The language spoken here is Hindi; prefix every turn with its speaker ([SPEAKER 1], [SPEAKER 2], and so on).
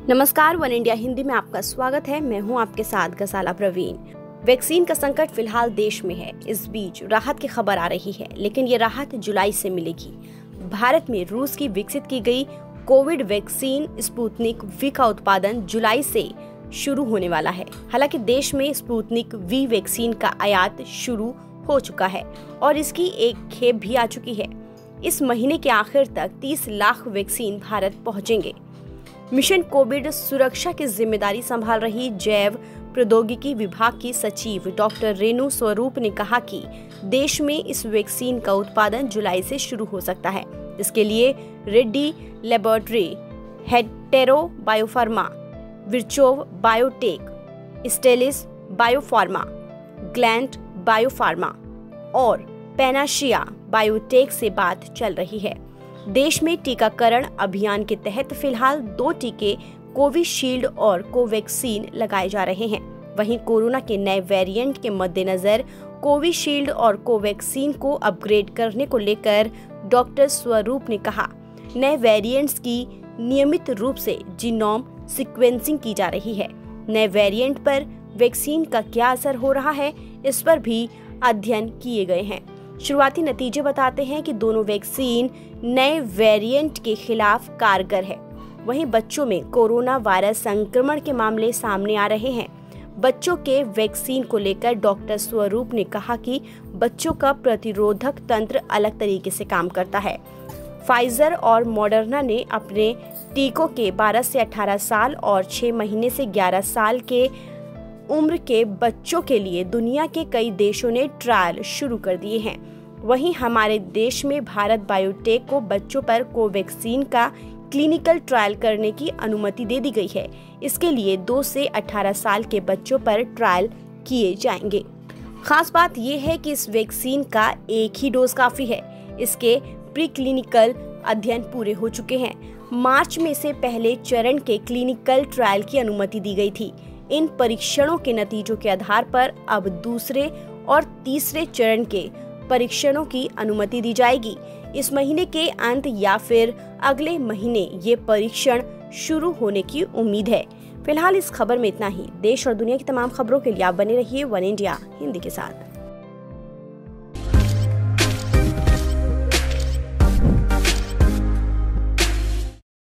[SPEAKER 1] नमस्कार, वन इंडिया हिंदी में आपका स्वागत है। मैं हूं आपके साथ गसाला प्रवीण। वैक्सीन का संकट फिलहाल देश में है। इस बीच राहत की खबर आ रही है, लेकिन ये राहत जुलाई से मिलेगी। भारत में रूस की विकसित की गई कोविड वैक्सीन स्पुतनिक वी का उत्पादन जुलाई से शुरू होने वाला है। हालांकि देश में स्पुतनिक वी वैक्सीन का आयात शुरू हो चुका है और इसकी एक खेप भी आ चुकी है। इस महीने के आखिर तक 30 लाख वैक्सीन भारत पहुंचेंगे। मिशन कोविड सुरक्षा की जिम्मेदारी संभाल रही जैव प्रौद्योगिकी विभाग की सचिव डॉक्टर रेणु स्वरूप ने कहा कि देश में इस वैक्सीन का उत्पादन जुलाई से शुरू हो सकता है। इसके लिए Reddy laboratory, Hetero biopharma, Virchow biotech, Stelis biopharma, Gland biopharma और पैनाशिया बायोटेक से बात चल रही है। देश में टीकाकरण अभियान के तहत फिलहाल 2 टीके कोविशील्ड और कोवैक्सीन लगाए जा रहे हैं। वहीं कोरोना के नए वेरिएंट के मद्देनजर कोविशील्ड और कोवैक्सीन को अपग्रेड करने को लेकर डॉक्टर स्वरूप ने कहा, नए वेरिएंट्स की नियमित रूप से जीनोम सीक्वेंसिंग की जा रही है। नए वेरिएंट पर वैक्सीन का क्या असर हो रहा है, इस पर भी अध्ययन किए गए हैं। शुरुआती नतीजे बताते हैं कि दोनों वैक्सीन नए वेरिएंट के खिलाफ कारगर है। वहीं बच्चों में कोरोना वायरस संक्रमण के मामले सामने आ रहे हैं। बच्चों के वैक्सीन को लेकर डॉक्टर स्वरूप ने कहा कि बच्चों का प्रतिरोधक तंत्र अलग तरीके से काम करता है। फाइजर और मॉडर्ना ने अपने टीकों के 12 से 18 साल और 6 महीने से 11 साल के उम्र के बच्चों के लिए दुनिया के कई देशों ने ट्रायल शुरू कर दिए हैं। वहीं हमारे देश में भारत बायोटेक को बच्चों पर कोवैक्सीन का क्लिनिकल ट्रायल करने की अनुमति दे दी गई है। इसके लिए 2 से 18 साल के बच्चों पर ट्रायल किए जाएंगे। खास बात यह है कि इस वैक्सीन का एक ही डोज काफी है। इसके प्री क्लिनिकल अध्ययन पूरे हो चुके हैं। मार्च में से पहले चरण के क्लिनिकल ट्रायल की अनुमति दी गई थी। इन परीक्षणों के नतीजों के आधार पर अब दूसरे और तीसरे चरण के परीक्षणों की अनुमति दी जाएगी। इस महीने के अंत या फिर अगले महीने ये परीक्षण शुरू होने की उम्मीद है। फिलहाल इस खबर में इतना ही। देश और दुनिया की तमाम खबरों के लिए आप बने रहिए वन इंडिया हिंदी के साथ।